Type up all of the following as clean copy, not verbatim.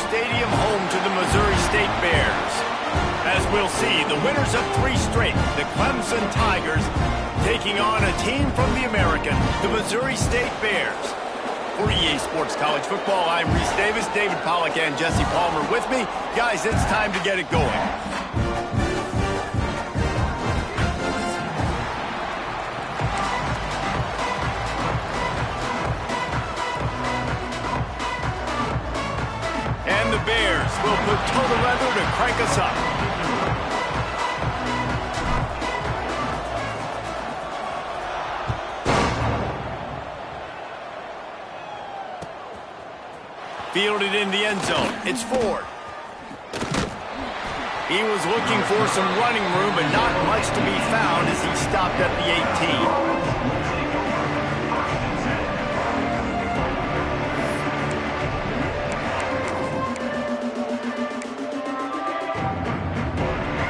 Stadium, home to the Missouri State Bears. As we'll see, the winners of 3 straight, the Clemson Tigers, taking on a team from the American, the Missouri State Bears. For EA Sports College Football, I'm Reese Davis, David Pollack, and Jesse Palmer with me. Guys, it's time to get it going. And the Bears will put total leather to crank us up. Fielded in the end zone. It's Ford. He was looking for some running room, but not much to be found as he stopped at the 18.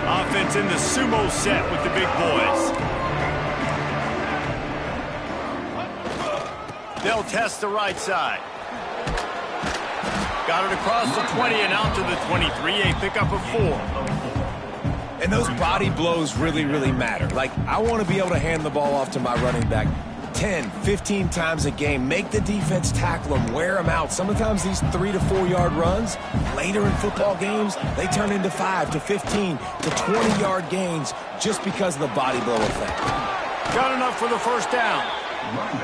Offense in the sumo set with the big boys. They'll test the right side. Got it across the 20 and out to the 23, a pickup of 4. And those body blows really, really matter. Like, I want to be able to hand the ball off to my running back 10, 15 times a game. Make the defense tackle them, wear them out. Sometimes these 3 to 4 yard runs, later in football games, they turn into 5 to 15 to 20 yard gains just because of the body blow effect. Got enough for the first down.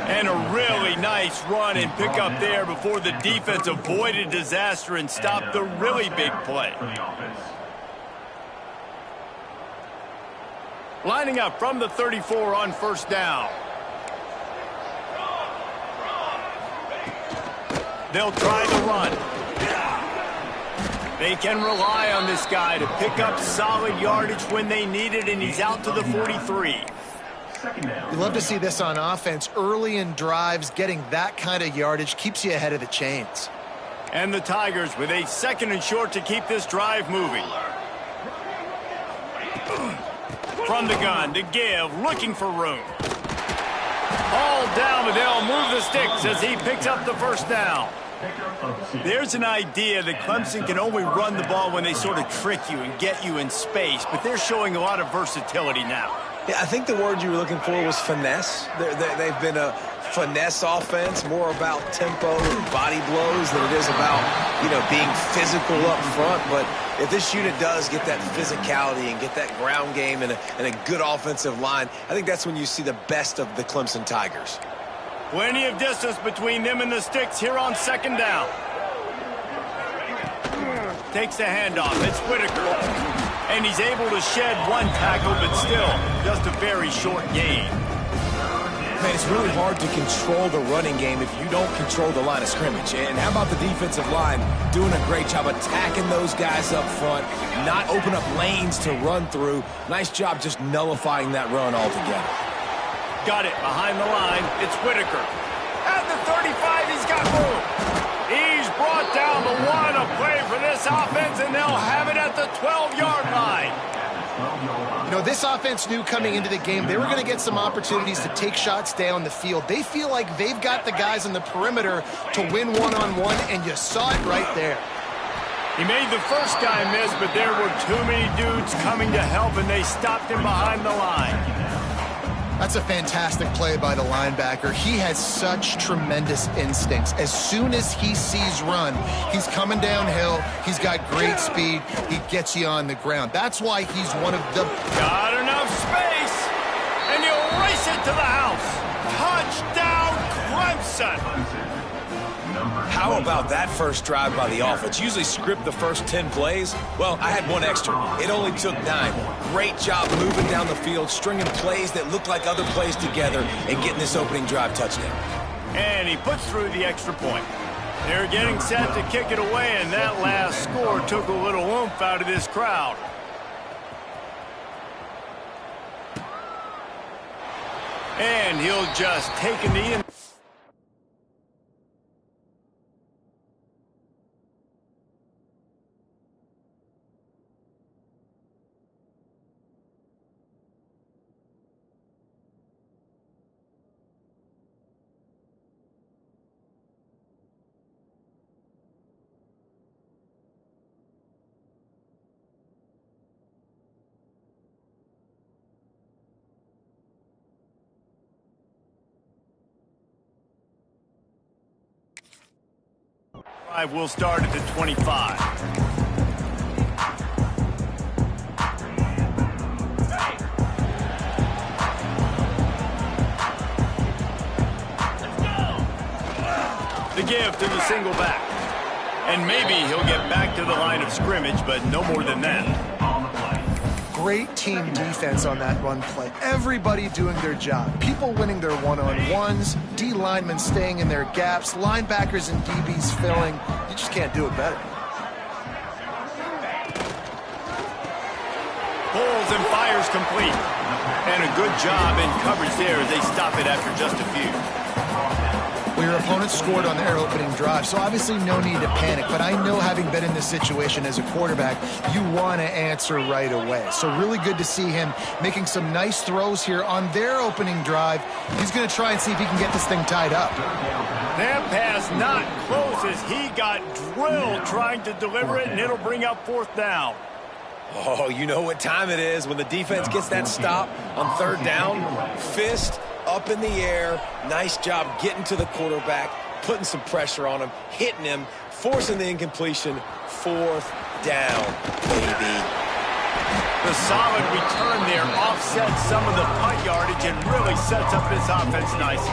And a really nice run and pick up there before the defense avoided disaster and stopped the really big play. Lining up from the 34 on first down. They'll try the run. They can rely on this guy to pick up solid yardage when they need it, and he's out to the 43. You love to see this on offense. Early in drives, getting that kind of yardage keeps you ahead of the chains. And the Tigers with a 2nd and short to keep this drive moving. From the gun to give, looking for room. All down, but they'll move the sticks as he picks up the first down. There's an idea that Clemson can only run the ball when they sort of trick you and get you in space, but they're showing a lot of versatility now. Yeah, I think the word you were looking for was finesse. They've been a finesse offense, more about tempo and body blows than it is about, being physical up front. But if this unit does get that physicality and get that ground game and a good offensive line, I think that's when you see the best of the Clemson Tigers. Plenty of distance between them and the sticks here on 2nd down. Takes the handoff. It's Whitaker. And he's able to shed 1 tackle, but still just a very short gain. Man, it's really hard to control the running game if you don't control the line of scrimmage. And how about the defensive line doing a great job attacking those guys up front, not open up lanes to run through. Nice job just nullifying that run altogether. Got it behind the line. It's Whitaker. At the 35, he's got room. He's brought down the 1, a play for this offense, and they'll have it at the 12-yard line. This offense knew coming into the game they were going to get some opportunities to take shots down the field. They feel like they've got the guys on the perimeter to win one-on-one, and you saw it right there. He made the first guy miss, but there were too many dudes coming to help, and they stopped him behind the line. That's a fantastic play by the linebacker. He has such tremendous instincts. As soon as he sees run, he's coming downhill. He's got great speed. He gets you on the ground. That's why he's one of the... Got enough space, and he'll race it to the house. Touchdown, Clemson. How about that first drive by the offense? Usually script the first 10 plays. Well, I had 1 extra. It only took 9. Great job moving down the field, stringing plays that look like other plays together, and getting this opening drive touchdown. And he puts through the extra point. They're getting set to kick it away, and that last score took a little oomph out of this crowd. And he'll just take a knee and... Drive will start at the 25. The give to the single back. And maybe he'll get back to the line of scrimmage, but no more than that. Great team defense on that run play. Everybody doing their job. People winning their one-on-ones, D linemen staying in their gaps, linebackers and DBs filling. You just can't do it better. Pulls and fires complete. And a good job in coverage there as they stop it after just a few. Well, your opponent scored on their opening drive, so obviously no need to panic. But I know, having been in this situation as a quarterback, you want to answer right away. So really good to see him making some nice throws here on their opening drive. He's going to try and see if he can get this thing tied up. That pass not close as he got drilled trying to deliver it, and it'll bring up fourth down. Oh, you know what time it is when the defense gets that stop on third down. Fist up in the air. Nice job getting to the quarterback, putting some pressure on him, hitting him, forcing the incompletion. Fourth down, baby. The solid return there offsets some of the punt yardage and really sets up this offense nicely.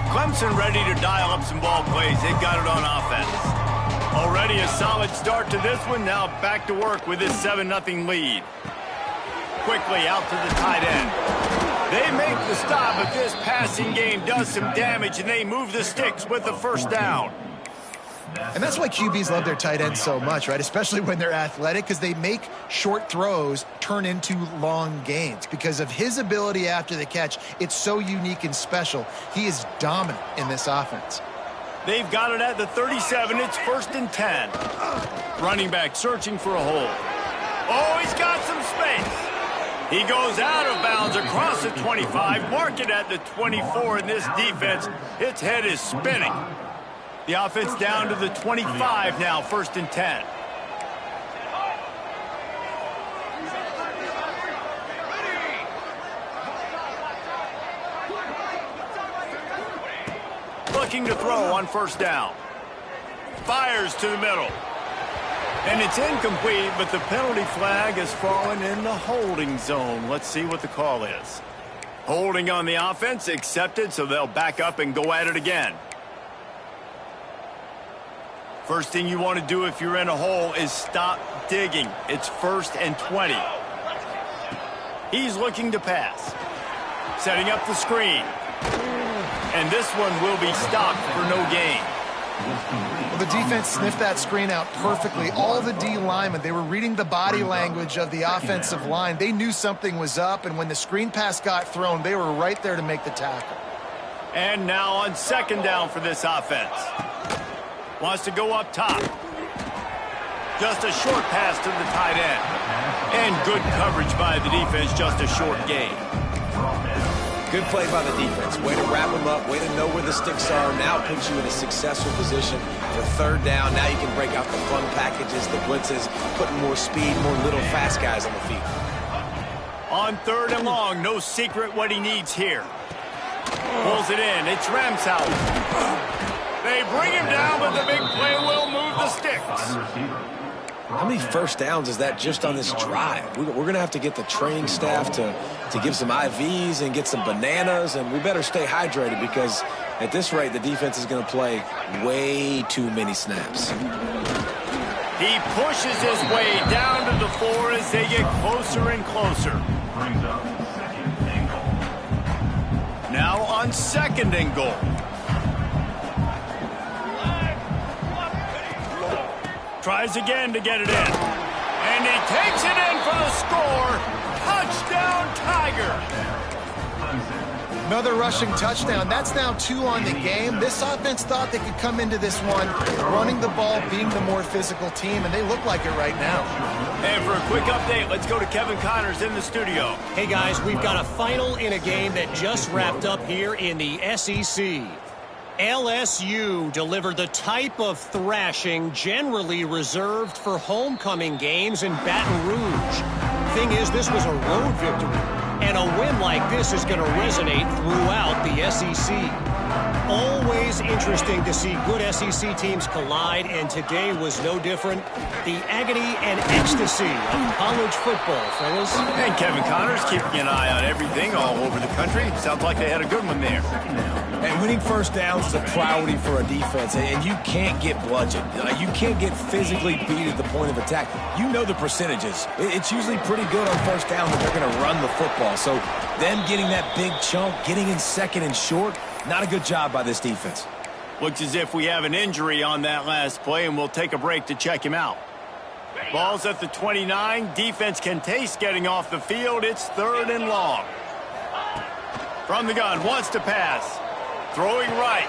Clemson ready to dial up some ball plays. They've got it on offense. Already a solid start to this one. Now back to work with this 7-0 lead. Quickly out to the tight end. They make the stop, but this passing game does some damage, and they move the sticks with the first down. And that's why QBs love their tight ends so much, right? Especially when they're athletic, because they make short throws turn into long gains. Because of his ability after the catch, it's so unique and special. He is dominant in this offense. They've got it at the 37. It's 1st and 10. Running back searching for a hole. Oh, he's got some space. He goes out of bounds across the 25. Mark it at the 24 in this defense. Its head is spinning. The offense down to the 25 now, 1st and 10. Looking to throw on 1st down. Fires to the middle. And it's incomplete, but the penalty flag has fallen in the holding zone. Let's see what the call is. Holding on the offense, accepted, so they'll back up and go at it again. First thing you want to do if you're in a hole is stop digging. It's 1st and 20. He's looking to pass. Setting up the screen. And this one will be stopped for no gain. Well, the defense sniffed that screen out perfectly. All the D linemen, they were reading the body language of the offensive line. They knew something was up, and when the screen pass got thrown, they were right there to make the tackle. And now on 2nd down for this offense. Wants to go up top. Just a short pass to the tight end. And good coverage by the defense, just a short gain. Good play by the defense. Way to wrap them up. Way to know where the sticks are. Now puts you in a successful position for 3rd down. Now you can break out the fun packages, the blitzes, putting more speed, more little fast guys on the field. On 3rd and long, no secret what he needs here. Pulls it in. It's Ramsauer. They bring him down, but the big play will move the sticks. How many 1st downs is that just on this drive? We're going to have to get the training staff to give some IVs and get some bananas, and we better stay hydrated because at this rate, the defense is going to play way too many snaps. He pushes his way down to the 4 as they get closer and closer. Now on 2nd and goal. Tries again to get it in. And he takes it in for the score. Touchdown, Tigers. Another rushing touchdown. That's now 2 on the game. This offense thought they could come into this one running the ball, being the more physical team, and they look like it right now. And for a quick update, let's go to Kevin Connors in the studio. Hey, guys, we've got a final in a game that just wrapped up here in the SEC. LSU delivered the type of thrashing generally reserved for homecoming games in Baton Rouge. Thing is, this was a road victory. And a win like this is going to resonate throughout the SEC. Always interesting to see good SEC teams collide, and today was no different. The agony and ecstasy of college football, fellas. And Kevin Connors keeping an eye on everything all over the country. Sounds like they had a good one there. And winning first downs is a priority for a defense, and you can't get bludgeoned. You can't get physically beat at the point of attack. You know the percentages. It's usually pretty good on first down that they're going to run the football. So them getting that big chunk, getting in second and short, not a good job by this defense. Looks as if we have an injury on that last play, and we'll take a break to check him out. Ball's at the 29. Defense can taste getting off the field. It's 3rd and long. From the gun, wants to pass. Throwing right.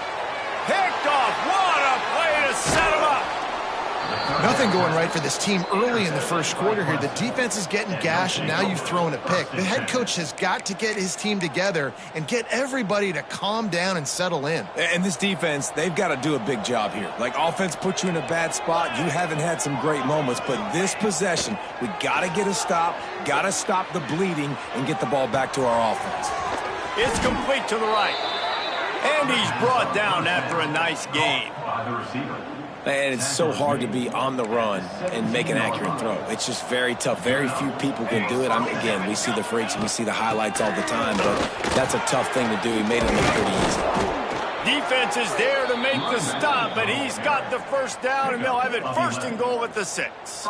Picked off. What a play to set him up. Nothing going right for this team early in the first quarter here. The defense is getting gashed, and now you've thrown a pick. The head coach has got to get his team together and get everybody to calm down and settle in. And this defense, they've got to do a big job here. Like, offense put you in a bad spot. You haven't had some great moments, but this possession, we got to get a stop, got to stop the bleeding, and get the ball back to our offense. It's complete to the right. And he's brought down after a nice gain. And it's so hard to be on the run and make an accurate throw. It's just very tough. Very few people can do it. Again, we see the freaks and we see the highlights all the time, but that's a tough thing to do. He made it look pretty easy. Defense is there to make the stop, but he's got the first down, and they'll have it 1st and goal at the 6.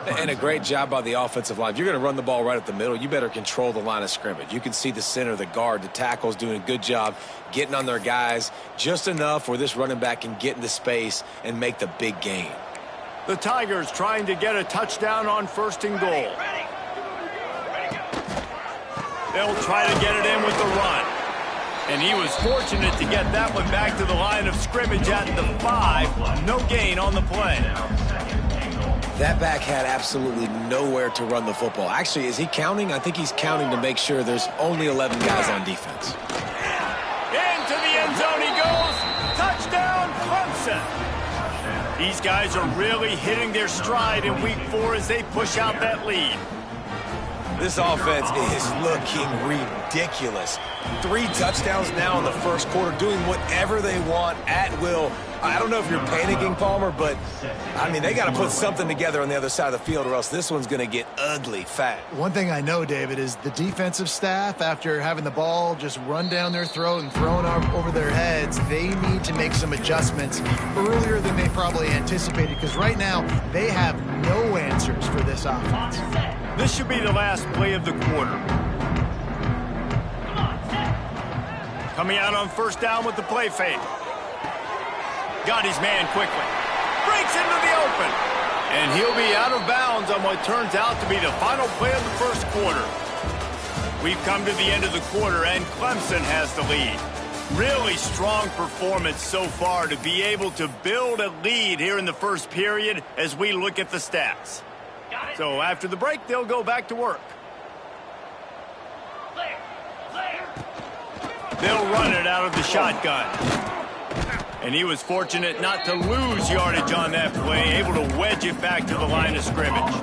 And a great job by the offensive line. If you're going to run the ball right up the middle, you better control the line of scrimmage. You can see the center, the guard, the tackles doing a good job getting on their guys just enough where this running back can get into space and make the big gain. The Tigers trying to get a touchdown on 1st and goal. They'll try to get it in with the run. And he was fortunate to get that one back to the line of scrimmage at the 5. No gain on the play. That back had absolutely nowhere to run the football. Actually, is he counting? I think he's counting to make sure there's only 11 guys on defense. Into the end zone he goes. Touchdown, Clemson. These guys are really hitting their stride in week 4 as they push out that lead. This offense is looking ridiculous. 3 touchdowns now in the first quarter, doing whatever they want at will. I don't know if you're panicking, Palmer, but, I mean, they got to put something together on the other side of the field or else this one's going to get ugly fast. One thing I know, David, is the defensive staff, after having the ball just run down their throat and thrown over their heads, they need to make some adjustments earlier than they probably anticipated, because right now they have no answers for this offense. This should be the last play of the quarter. Coming out on 1st down with the play fake. Got his man quickly. Breaks into the open. And he'll be out of bounds on what turns out to be the final play of the first quarter. We've come to the end of the quarter, and Clemson has the lead. Really strong performance so far to be able to build a lead here in the first period as we look at the stats. So after the break, they'll go back to work. They'll run it out of the shotgun. And he was fortunate not to lose yardage on that play, able to wedge it back to the line of scrimmage.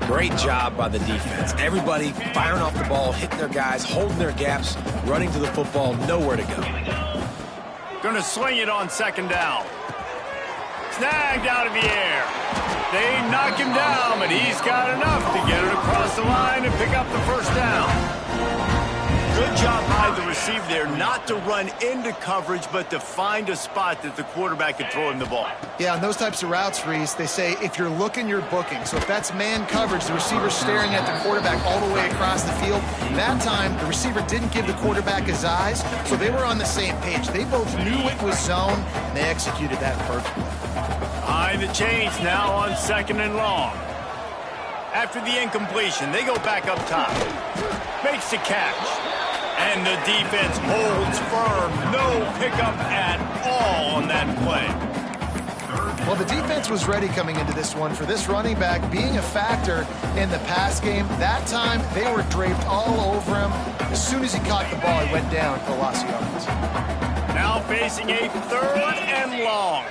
Great job by the defense. Everybody firing off the ball, hitting their guys, holding their gaps, running to the football, nowhere to go. Gonna sling it on 2nd down. Snagged out of the air. They knock him down, but he's got enough to get it across the line and pick up the 1st down. Good job by the receiver there not to run into coverage, but to find a spot that the quarterback could throw him the ball. Yeah, on those types of routes, Reese, they say if you're looking, you're booking. So if that's man coverage, the receiver's staring at the quarterback all the way across the field. That time, the receiver didn't give the quarterback his eyes, so they were on the same page. They both knew it was zone, and they executed that perfectly. Behind the chains now on 2nd and long. After the incompletion, they go back up top. Makes the catch. And the defense holds firm. No pickup at all on that play. Well, the defense was ready coming into this one for this running back being a factor in the pass game. That time, they were draped all over him. As soon as he caught the ball, he went down for the loss of yards. Now facing a 3rd and long.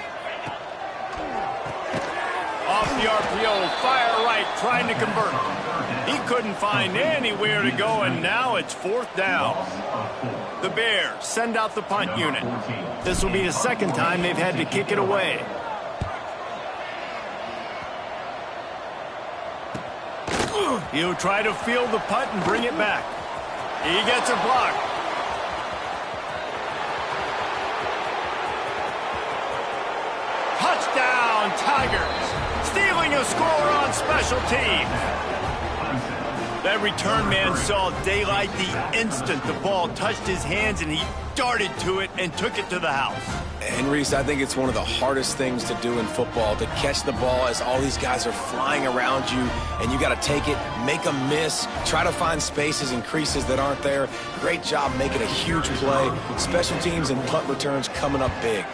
Off the RPO, fire right, trying to convert. He couldn't find anywhere to go, and now it's 4th down. The Bears send out the punt unit. This will be the second time they've had to kick it away. He'll try to field the punt and bring it back. He gets it blocked. Touchdown, Tigers. Stealing a score on special teams. That return man saw daylight the instant the ball touched his hands, and he darted to it and took it to the house. And Reese, I think it's one of the hardest things to do in football, to catch the ball as all these guys are flying around you, and you got to take it, make a miss, try to find spaces and creases that aren't there. Great job making a huge play. Special teams and punt returns coming up big.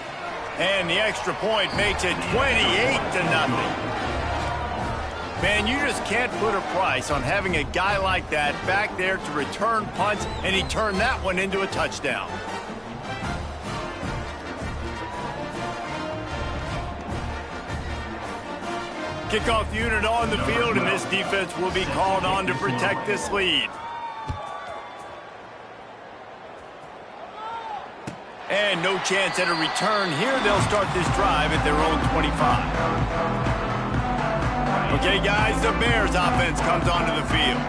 And the extra point makes it 28-0. Man, you just can't put a price on having a guy like that back there to return punts, and he turned that one into a touchdown. Kickoff unit on the field, and this defense will be called on to protect this lead. And no chance at a return here. They'll start this drive at their own 25. Okay, guys, the Bears offense comes onto the field.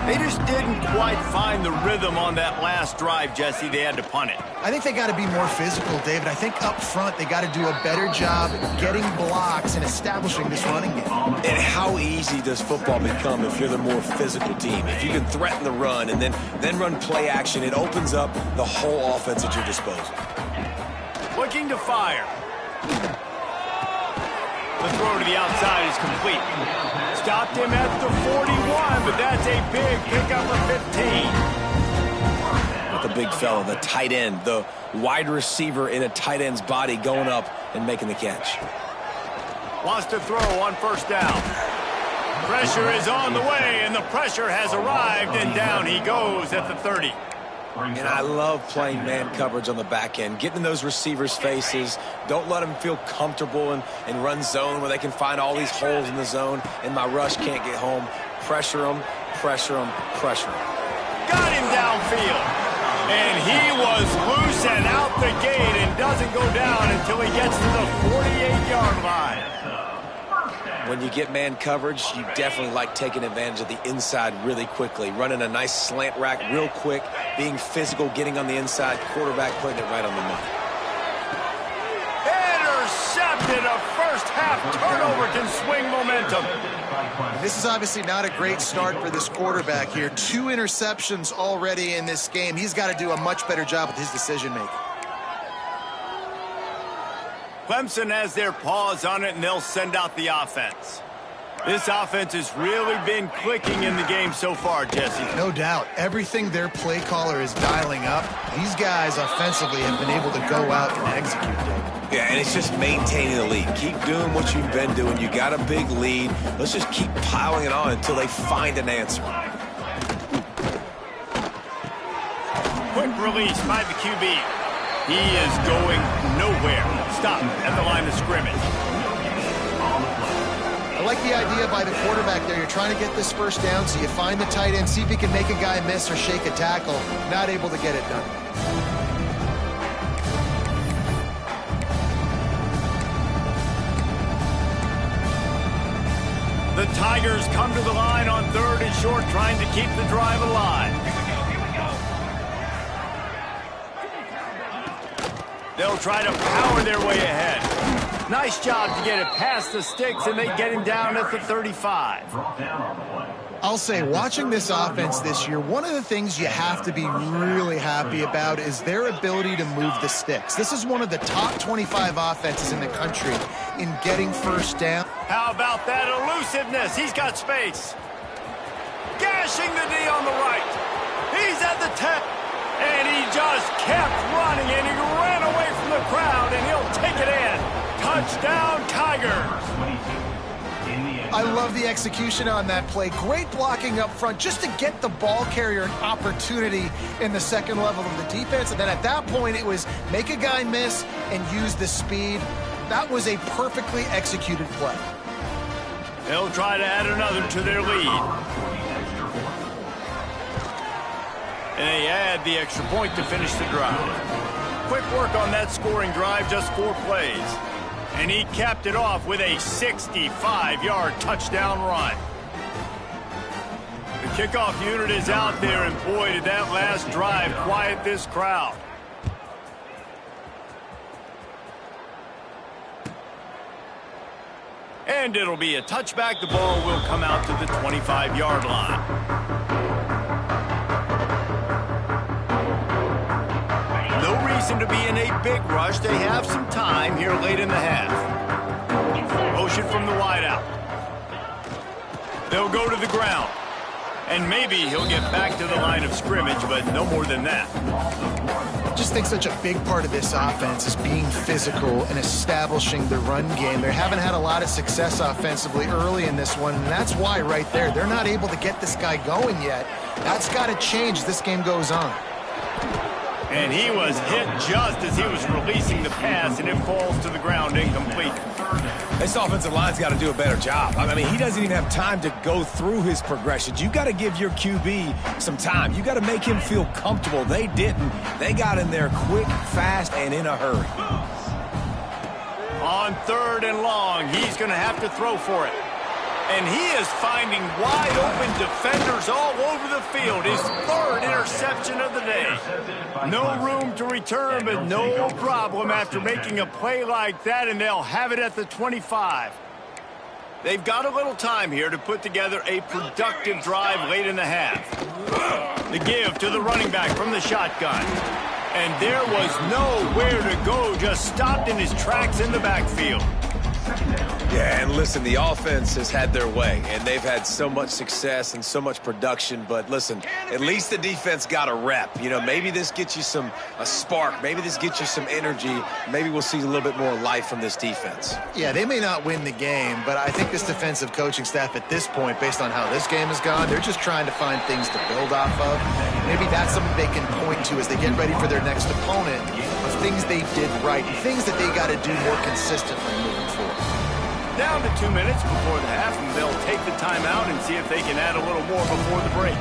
They just didn't quite find the rhythm on that last drive, Jesse. They had to punt it. I think they got to be more physical, David. I think up front they got to do a better job getting blocks and establishing this running game. And how easy does football become if you're the more physical team? If you can threaten the run and then run play action, it opens up the whole offense at your disposal. Looking to fire. The throw to the outside is complete. Stopped him at the 41, but that's a big pickup of 15. With the big fella, the tight end, the wide receiver in a tight end's body going up and making the catch. Wants to throw on 1st down. Pressure is on the way, and the pressure has arrived, and down he goes at the 30. And I love playing man coverage on the back end, getting in those receivers' faces. Don't let them feel comfortable and run zone where they can find all these holes in the zone, and my rush can't get home. Pressure them, pressure them, pressure them. Got him downfield. And he was loose and out the gate and doesn't go down until he gets to the 48-yard line. When you get man coverage, you definitely like taking advantage of the inside really quickly, running a nice slant rack real quick, being physical, getting on the inside, quarterback putting it right on the money. Intercepted. A first-half turnover can swing momentum. This is obviously not a great start for this quarterback here. 2 interceptions already in this game. He's got to do a much better job with his decision-making. Clemson has their paws on it, and they'll send out the offense. This offense has really been clicking in the game so far, Jesse. No doubt. Everything their play caller is dialing up, these guys offensively have been able to go out and execute, David. Yeah, and it's just maintaining the lead. Keep doing what you've been doing. You got a big lead. Let's just keep piling it on until they find an answer. Quick release by the QB. He is going nowhere. Stop at the line of scrimmage. I like the idea by the quarterback there. You're trying to get this 1st down, so you find the tight end, see if he can make a guy miss or shake a tackle. Not able to get it done. The Tigers come to the line on 3rd and short, trying to keep the drive alive. They'll try to power their way ahead. Nice job to get it past the sticks, and they get him down at the 35. I'll say, watching this offense this year, one of the things you have to be really happy about is their ability to move the sticks. This is one of the top 25 offenses in the country in getting 1st down. How about that elusiveness? He's got space. Gashing the D on the right. He's at the 10. And he just kept running, and he ran away from the crowd, and he'll take it in. Touchdown, Tigers. I love the execution on that play. Great blocking up front just to get the ball carrier an opportunity in the 2nd level of the defense. And then at that point, it was make a guy miss and use the speed. That was a perfectly executed play. They'll try to add another to their lead. And they add the extra point to finish the drive. Quick work on that scoring drive, just 4 plays. And he capped it off with a 65-yard touchdown run. The kickoff unit is out there, and boy, did that last drive quiet this crowd. And it'll be a touchback. The ball will come out to the 25-yard line. No reason to be in a big rush. They have some time here late in the half. Motion from the wideout. They'll go to the ground. And maybe he'll get back to the line of scrimmage, but no more than that. I just think such a big part of this offense is being physical and establishing the run game. They haven't had a lot of success offensively early in this one, and that's why right there, they're not able to get this guy going yet. That's got to change as this game goes on. And he was hit just as he was releasing the pass, and it falls to the ground incomplete. This offensive line's got to do a better job. I mean, he doesn't even have time to go through his progressions. You got to give your QB some time. You got to make him feel comfortable. They didn't. They got in there quick, fast, and in a hurry. On 3rd and long, he's going to have to throw for it. And he is finding wide-open defenders all over the field. His 3rd interception of the day. No room to return, but no problem after making a play like that, and they'll have it at the 25. They've got a little time here to put together a productive drive late in the half. The give to the running back from the shotgun. And there was nowhere to go, just stopped in his tracks in the backfield. Yeah, and listen, the offense has had their way, and they've had so much success and so much production. But listen, at least the defense got a rep. You know, maybe this gets you a spark. Maybe this gets you some energy. Maybe we'll see a little bit more life from this defense. Yeah, they may not win the game, but I think this defensive coaching staff at this point, based on how this game has gone, they're just trying to find things to build off of. Maybe that's something they can point to as they get ready for their next opponent of things they did right, things that they got to do more consistently moving forward. Down to 2 minutes before the half, and they'll take the timeout and see if they can add a little more before the break.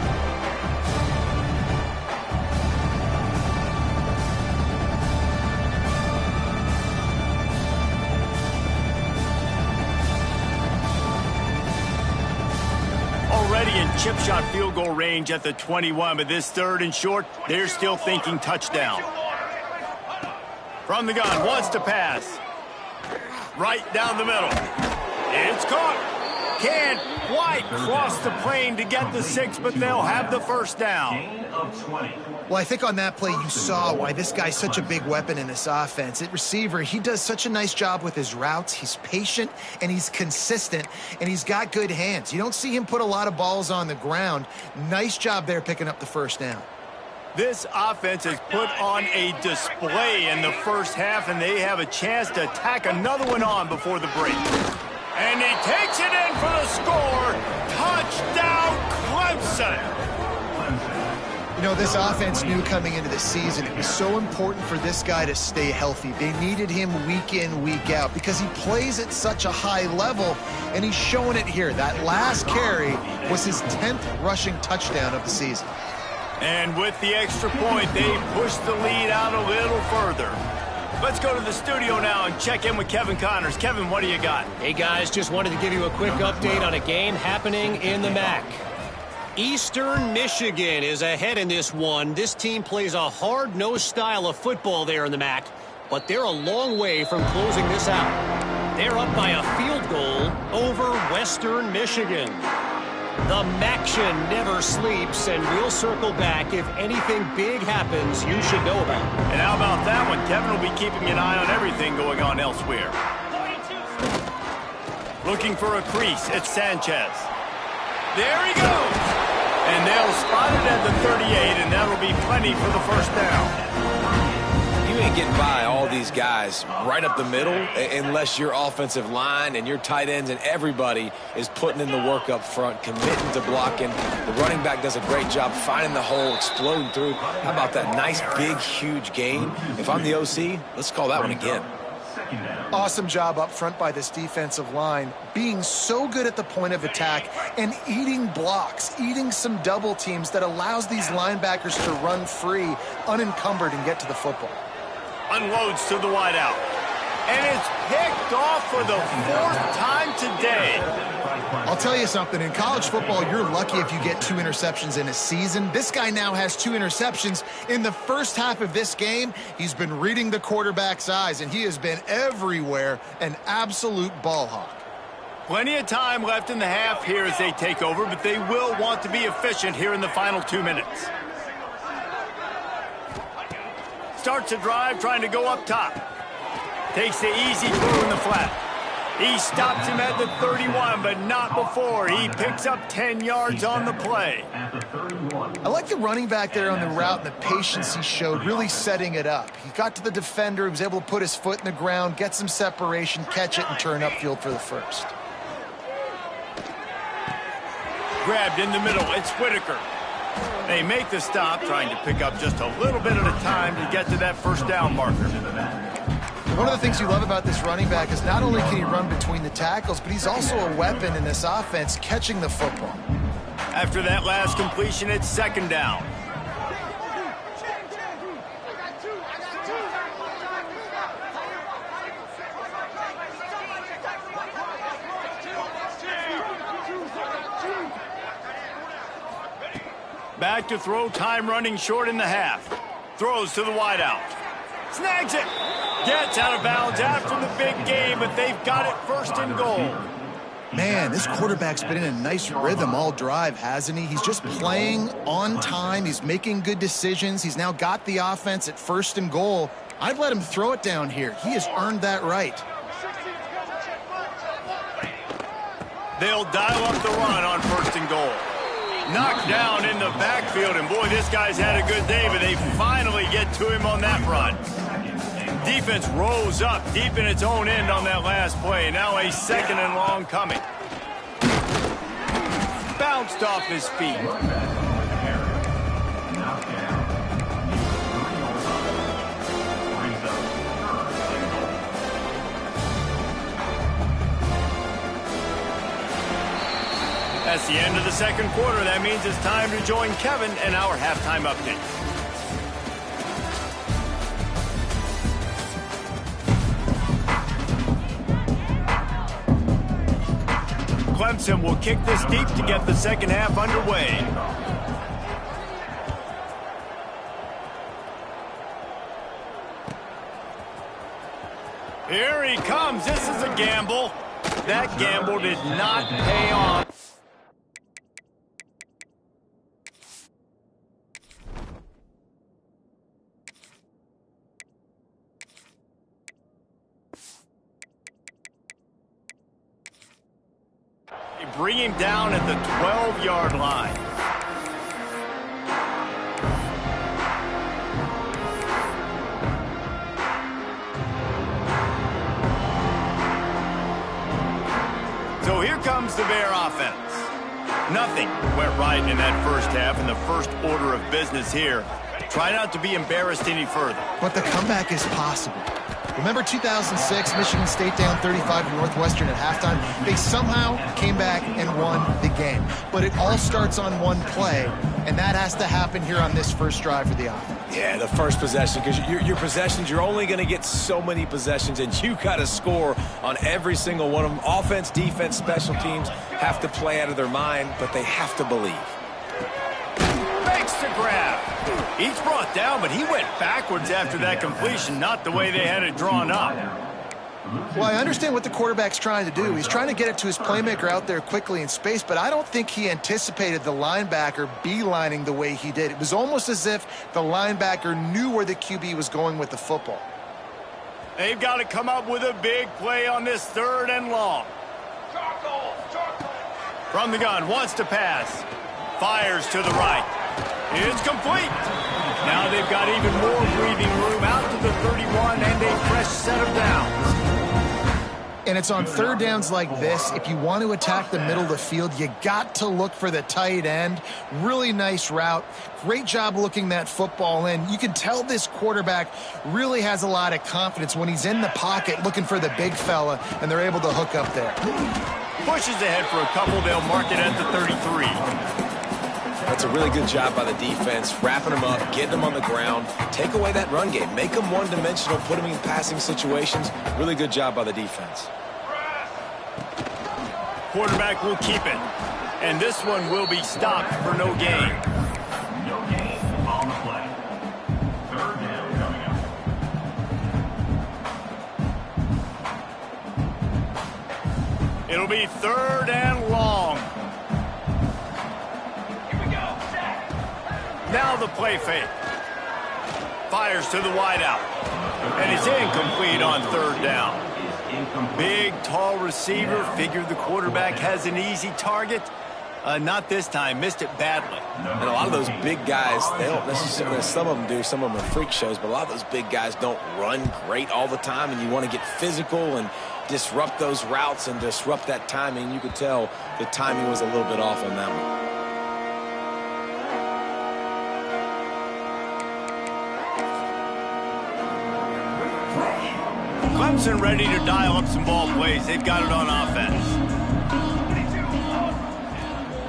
Already in chip shot field goal range at the 21, but this 3rd and short, they're still thinking touchdown. From the gun, wants to pass. Right down the middle. It's caught. Can't quite cross the plane to get the 6, but they'll have the first down. Well, I think on that play you saw why this guy's such a big weapon in this offense. At receiver, he does such a nice job with his routes. He's patient, and he's consistent, and he's got good hands. You don't see him put a lot of balls on the ground. Nice job there picking up the first down. This offense has put on a display in the first half, and they have a chance to tack another one on before the break. And he takes it in for the score. Touchdown, Clemson. You know, this offense knew coming into the season it was so important for this guy to stay healthy. They needed him week in, week out because he plays at such a high level, and he's showing it here. That last carry was his 10th rushing touchdown of the season. And with the extra point, they push the lead out a little further. Let's go to the studio now and check in with Kevin Connors. Kevin, what do you got? Hey, guys, just wanted to give you a quick update on a game happening in the MAC. Eastern Michigan is ahead in this one. This team plays a hard-nosed style of football there in the MAC, but they're a long way from closing this out. They're up by a field goal over Western Michigan. The Maction never sleeps, and we'll circle back if anything big happens you should know about. And how about that one? Kevin will be keeping an eye on everything going on elsewhere. Looking for a crease. It's Sanchez. There he goes. And they'll spot it at the 38, and that'll be plenty for the first down. You ain't getting by all these guys right up the middle unless your offensive line and your tight ends and everybody is putting in the work up front, committing to blocking. The running back does a great job finding the hole, exploding through. How about that nice, big, huge gain? If I'm the OC, let's call that one again. Awesome job up front by this defensive line, being so good at the point of attack and eating blocks, eating some double teams that allows these linebackers to run free, unencumbered, and get to the football. Unloads to the wideout. And it's picked off for the 4th time today. I'll tell you something. In college football, you're lucky if you get 2 interceptions in a season. This guy now has 2 interceptions. In the first half of this game, he's been reading the quarterback's eyes, and he has been everywhere, an absolute ball hawk. Plenty of time left in the half here as they take over, but they will want to be efficient here in the final 2 minutes. Starts a drive trying to go up top. Takes the easy throw in the flat. He stops him at the 31, but not before. He picks up 10 yards on the play. I like the running back there on the route and the patience he showed, really setting it up. He got to the defender, he was able to put his foot in the ground, get some separation, catch it, and turn upfield for the first. Grabbed in the middle, it's Whitaker. They make the stop, trying to pick up just a little bit at a time to get to that first down marker. One of the things you love about this running back is not only can he run between the tackles, but he's also a weapon in this offense, catching the football. After that last completion, it's 2nd down. Back to throw, time running short in the half. Throws to the wideout. Snags it. Gets out of bounds after the big game, but they've got it 1st and goal. Man, this quarterback's been in a nice rhythm all drive, hasn't he? He's just playing on time. He's making good decisions. He's now got the offense at 1st and goal. I'd let him throw it down here. He has earned that right. They'll dial up the run on 1st and goal. Knocked down in the backfield, and boy, this guy's had a good day, but they finally get to him on that run. Defense rose up deep in its own end on that last play. Now a 2nd and long coming. Bounced off his feet. That's the end of the 2nd quarter. That means it's time to join Kevin and our halftime update. Clemson will kick this deep to get the 2nd half underway. Here he comes. This is a gamble. That gamble did not pay off. Bring him down at the 12-yard line. So here comes the Bear offense. Nothing went right in that first half, and the first order of business here. Try not to be embarrassed any further. But the comeback is possible. Remember 2006, Michigan State down 35 to Northwestern at halftime? They somehow came back and won the game. But it all starts on one play, and that has to happen here on this first drive for the offense. Yeah, the first possession, because your possessions, you're only going to get so many possessions, and you got to score on every single one of them. Offense, defense, special teams have to play out of their mind, but they have to believe. Makes the grab. He's brought down, but he went backwards after that completion, not the way they had it drawn up. Well, I understand what the quarterback's trying to do. He's trying to get it to his playmaker out there quickly in space, but I don't think he anticipated the linebacker beelining the way he did. It was almost as if the linebacker knew where the QB was going with the football. They've got to come up with a big play on this 3rd and long. From the gun, wants to pass. Fires to the right. It's complete. Now they've got even more breathing room out to the 31 and a fresh set of downs. And it's on third downs like this. If you want to attack the middle of the field, you got to look for the tight end. Really nice route. Great job looking that football in. You can tell this quarterback really has a lot of confidence when he's in the pocket looking for the big fella, and they're able to hook up there. Pushes ahead for a couple. They'll mark it at the 33. That's a really good job by the defense, wrapping them up, getting them on the ground, take away that run game, make them one-dimensional, put them in passing situations. Really good job by the defense. Quarterback will keep it, and this one will be stopped for no gain. No gain on the play. Third down coming up. It'll be third and long. Now the play fake. Fires to the wideout. And it's incomplete on third down. Big, tall receiver. Figured the quarterback has an easy target. Not this time. Missed it badly. And a lot of those big guys, they don't necessarily, some of them do, some of them are freak shows, but a lot of those big guys don't run great all the time, and you want to get physical and disrupt those routes and disrupt that timing. You could tell the timing was a little bit off on that one. Clemson ready to dial up some ball plays. They've got it on offense.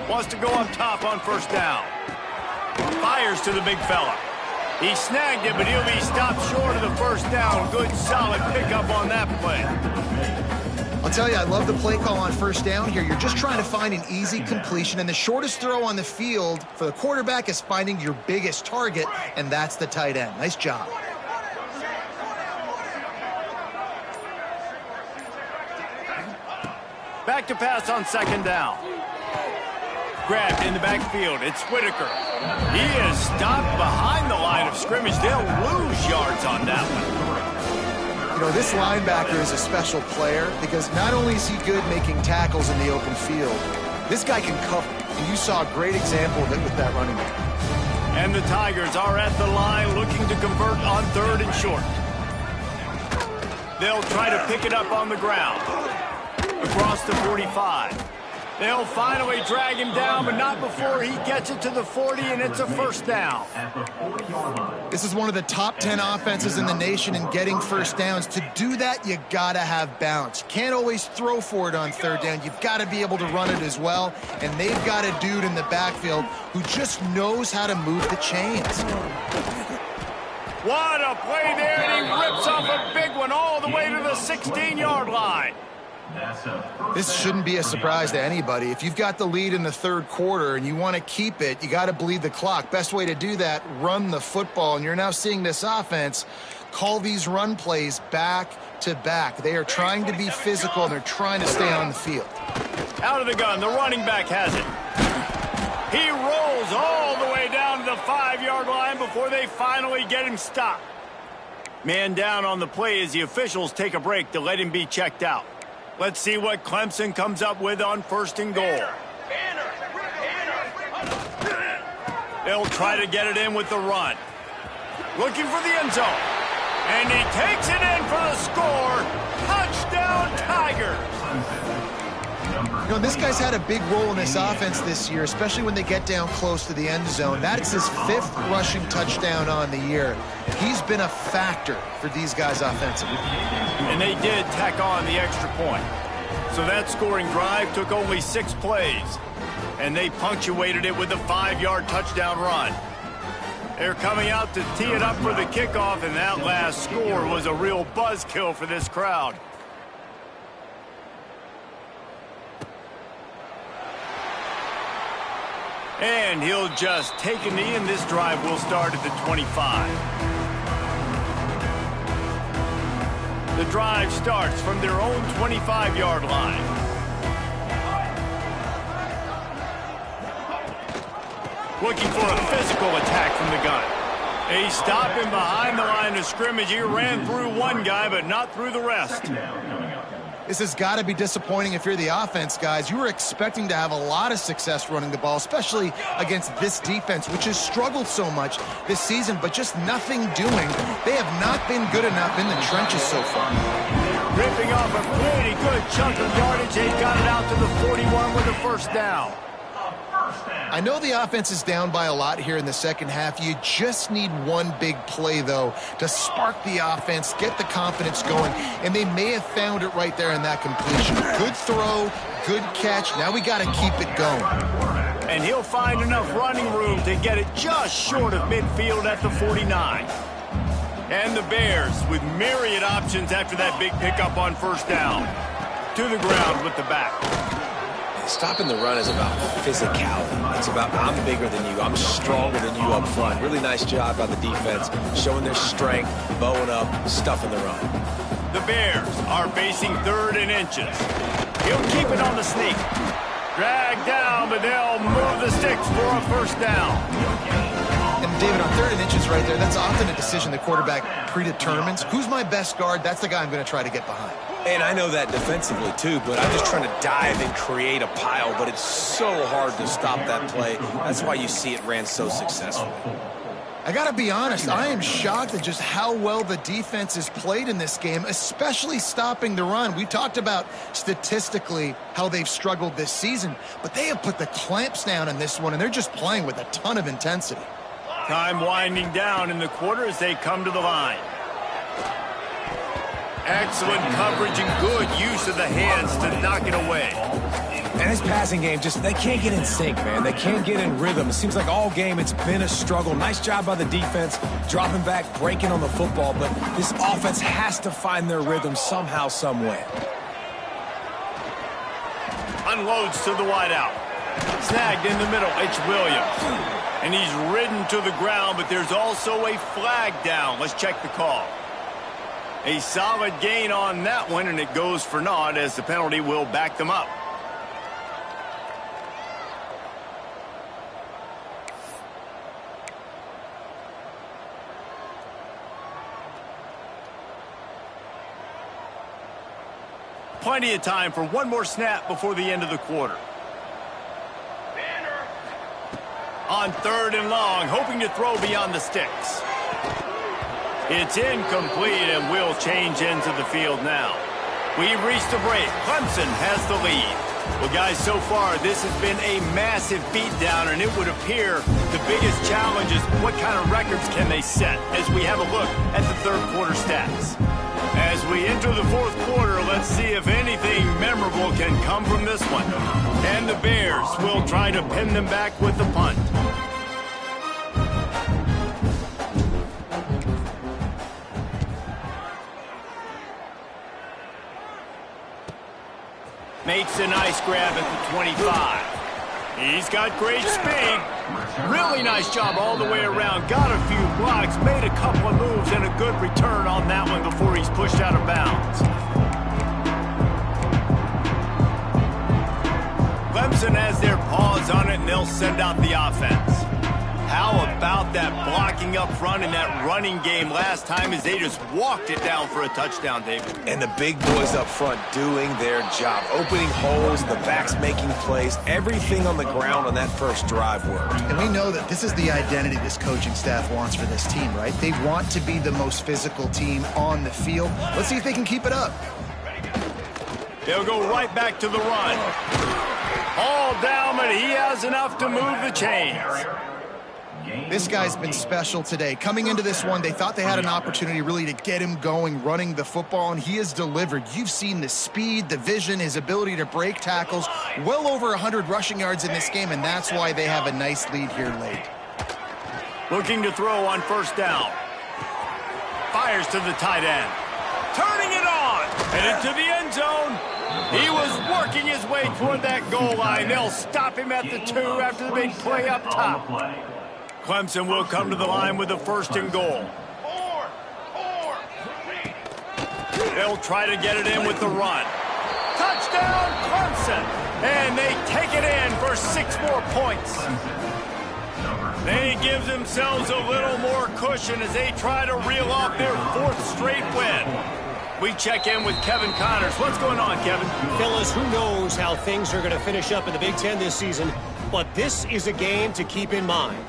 Wants to go up top on first down. Fires to the big fella. He snagged it, but he'll be stopped short of the first down. Good, solid pickup on that play. I'll tell you, I love the play call on first down here. You're just trying to find an easy completion, and the shortest throw on the field for the quarterback is finding your biggest target, and that's the tight end. Nice job. Back to pass on second down. Grabbed in the backfield. It's Whitaker. He is stopped behind the line of scrimmage. They'll lose yards on that one. You know, this linebacker is a special player because not only is he good making tackles in the open field, this guy can cover. And you saw a great example of it with that running back. And the Tigers are at the line looking to convert on third and short. They'll try to pick it up on the ground. Across the 45. They'll finally drag him down, but not before he gets it to the 40, and it's a first down. This is one of the top 10 offenses in the nation in getting first downs. To do that, you gotta have balance. You can't always throw for it on third down. You've got to be able to run it as well, and they've got a dude in the backfield who just knows how to move the chains. What a play there, and he rips off a big one all the way to the 16-yard line. This shouldn't be a surprise to anybody. If you've got the lead in the third quarter and you want to keep it, you got to bleed the clock. Best way to do that, run the football. And you're now seeing this offense call these run plays back to back. They are trying to be physical, and they're trying to stay on the field. Out of the gun, the running back has it. He rolls all the way down to the 5-yard line before they finally get him stopped. Man down on the play as the officials take a break to let him be checked out. Let's see what Clemson comes up with on first and goal. They'll try to get it in with the run. Looking for the end zone. And he takes it in for the score. Touchdown, Tigers. You know, this guy's had a big role in this offense this year, especially when they get down close to the end zone. That's his 5th rushing touchdown on the year. He's been a factor for these guys offensively. And they did tack on the extra point. So that scoring drive took only 6 plays. And they punctuated it with a 5-yard touchdown run. They're coming out to tee it up for the kickoff, and that last score was a real buzzkill for this crowd. And he'll just take a knee, and this drive will start at the 25. The drive starts from their own 25-yard line. Looking for a physical attack from the gun. They stop him behind the line of scrimmage. He ran through one guy, but not through the rest. This has got to be disappointing if you're the offense, guys. You were expecting to have a lot of success running the ball, especially against this defense, which has struggled so much this season, but just nothing doing. They have not been good enough in the trenches so far. Ripping off a pretty good chunk of yardage. They've got it out to the 41 with a first down. I know the offense is down by a lot here in the second half. You just need one big play, though, to spark the offense, get the confidence going, and they may have found it right there in that completion. Good throw, good catch. Now we got to keep it going. And he'll find enough running room to get it just short of midfield at the 49. And the Bears with myriad options after that big pickup on first down. To the ground with the back. Stopping the run is about physicality. It's about I'm bigger than you. I'm stronger than you up front. Really nice job by the defense, showing their strength, bowing up, stuffing the run. The Bears are facing 3rd and inches. He'll keep it on the sneak. Drag down, but they'll move the sticks for a first down. And David, on 3rd and inches right there, that's often a decision the quarterback predetermines. Who's my best guard? That's the guy I'm going to try to get behind. And I know that defensively, too, but I'm just trying to dive and create a pile, but it's so hard to stop that play. That's why you see it ran so successfully. I got to be honest, I am shocked at just how well the defense has played in this game, especially stopping the run. We talked about statistically how they've struggled this season, but they have put the clamps down in this one, and they're just playing with a ton of intensity. Time winding down in the quarter as they come to the line. Excellent coverage and good use of the hands to knock it away. And his passing game, just they can't get in sync, man. They can't get in rhythm. It seems like all game it's been a struggle. Nice job by the defense, dropping back, breaking on the football, but this offense has to find their rhythm somehow, some way. Unloads to the wideout. Snagged in the middle, it's Williams. And he's ridden to the ground, but there's also a flag down. Let's check the call. A solid gain on that one, and it goes for naught as the penalty will back them up. Plenty of time for one more snap before the end of the quarter. On 3rd and long, hoping to throw beyond the sticks. It's incomplete and will change ends of the field now. We've reached a break. Clemson has the lead. Well, guys, so far this has been a massive beatdown, and it would appear the biggest challenge is what kind of records can they set as we have a look at the 3rd quarter stats. As we enter the 4th quarter, let's see if anything memorable can come from this one. And the Bears will try to pin them back with the punt. Makes a nice grab at the 25. He's got great speed. Really nice job all the way around. Got a few blocks, made a couple of moves, and a good return on that one before he's pushed out of bounds. Clemson has their paws on it, and they'll send out the offense. How about that blocking up front and that running game last time as they just walked it down for a touchdown, David? And the big boys up front doing their job, opening holes, the backs making plays, everything on the ground on that first drive worked. And we know that this is the identity this coaching staff wants for this team, right? They want to be the most physical team on the field. Let's see if they can keep it up. They'll go right back to the run. All down, but he has enough to move the chains. This guy's been special today. Coming into this one, they thought they had an opportunity really to get him going, running the football, and he has delivered. You've seen the speed, the vision, his ability to break tackles. Well over 100 rushing yards in this game, and that's why they have a nice lead here late. Looking to throw on first down. Fires to the tight end. Turning it on. And into the end zone. He was working his way toward that goal line. They'll stop him at the 2 after the big play up top. Clemson will come to the line with a 1st and goal. They'll try to get it in with the run. Touchdown, Clemson! And they take it in for 6 more points. They give themselves a little more cushion as they try to reel off their 4th straight win. We check in with Kevin Connors. What's going on, Kevin? Fellas, who knows how things are going to finish up in the Big Ten this season, but this is a game to keep in mind.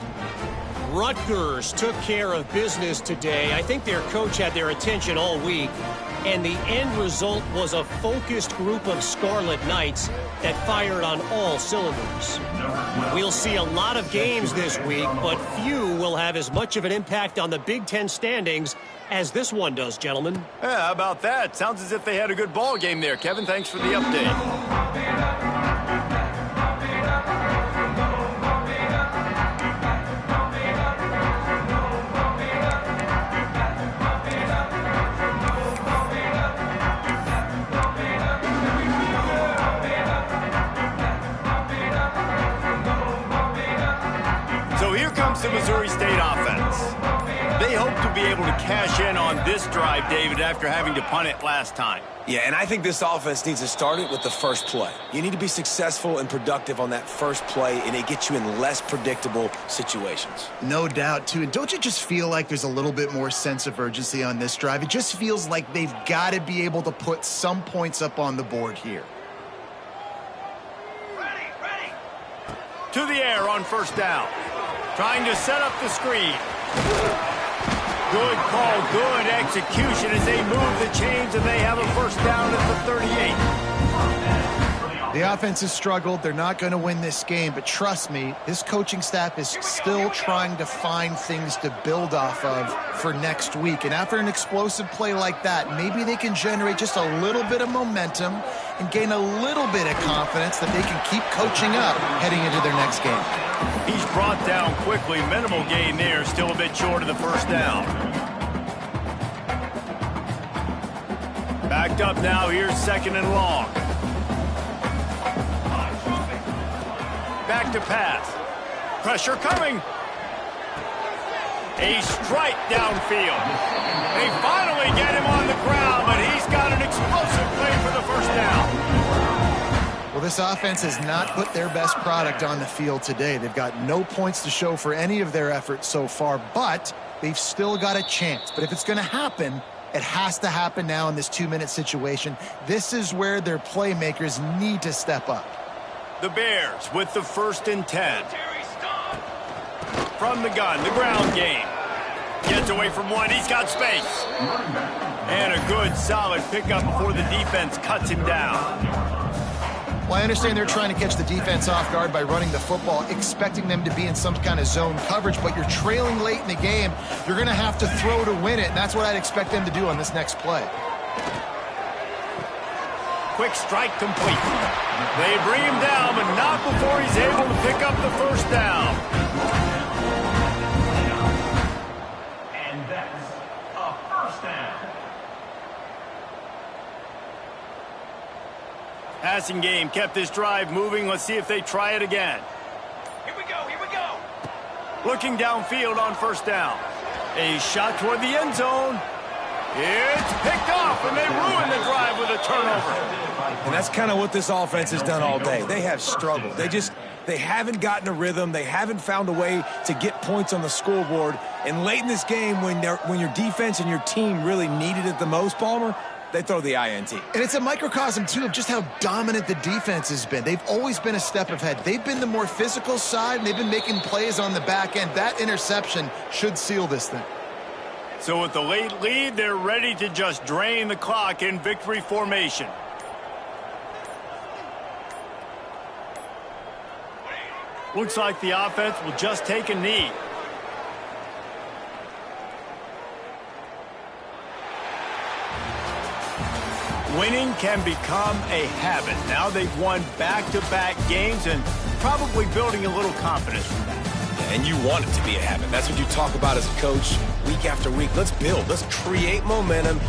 Rutgers took care of business today. I think their coach had their attention all week, and the end result was a focused group of Scarlet Knights that fired on all cylinders. We'll see a lot of games this week, but few will have as much of an impact on the Big Ten standings as this one does, gentlemen. Yeah, how about that? Sounds as if they had a good ball game there, Kevin. Thanks for the update. The Missouri State offense. They hope to be able to cash in on this drive, David, after having to punt it last time. Yeah, and I think this offense needs to start it with the first play. You need to be successful and productive on that first play, and it gets you in less predictable situations. No doubt, too. And don't you just feel like there's a little bit more sense of urgency on this drive? It just feels like they've got to be able to put some points up on the board here. Ready. To the air on first down. Trying to set up the screen. Good call, good execution as they move the chains, and they have a first down at the 38. The offense has struggled. They're not going to win this game, but trust me, this coaching staff is still trying to find things to build off of for next week. And after an explosive play like that, maybe they can generate just a little bit of momentum and gain a little bit of confidence that they can keep coaching up heading into their next game. He's brought down quickly. Minimal gain there. Still a bit short of the first down. Backed up now. Here's second and long. Back to pass. Pressure coming. A strike downfield. They finally get him on the ground, but he's got an explosive play for the first down. Well, this offense has not put their best product on the field today. They've got no points to show for any of their efforts so far, but they've still got a chance. But if it's going to happen, it has to happen now in this 2-minute situation. This is where their playmakers need to step up. The Bears with the 1st and 10. From the gun, the ground game. Gets away from one, he's got space. And a good, solid pickup before the defense cuts him down. Well, I understand they're trying to catch the defense off guard by running the football, expecting them to be in some kind of zone coverage, but you're trailing late in the game. You're going to have to throw to win it, and that's what I'd expect them to do on this next play. Quick strike complete. They bring him down, but not before he's able to pick up the first down. And that's a first down. Passing game kept this drive moving. Let's see if they try it again. Here we go. Looking downfield on first down. A shot toward the end zone. It's picked off, and they ruin the drive with a turnover. And that's kind of what this offense has done all day. They have struggled. They haven't gotten a rhythm. They haven't found a way to get points on the scoreboard. And late in this game, when your defense and your team really needed it the most, Palmer, they throw the INT. And it's a microcosm, too, of just how dominant the defense has been. They've always been a step ahead. They've been the more physical side, and they've been making plays on the back end. That interception should seal this thing. So with the late lead, they're ready to just drain the clock in victory formation. Looks like the offense will just take a knee. Winning can become a habit. Now they've won back-to-back games and probably building a little confidence from that. And you want it to be a habit. That's what you talk about as a coach week after week. Let's build. Let's create momentum.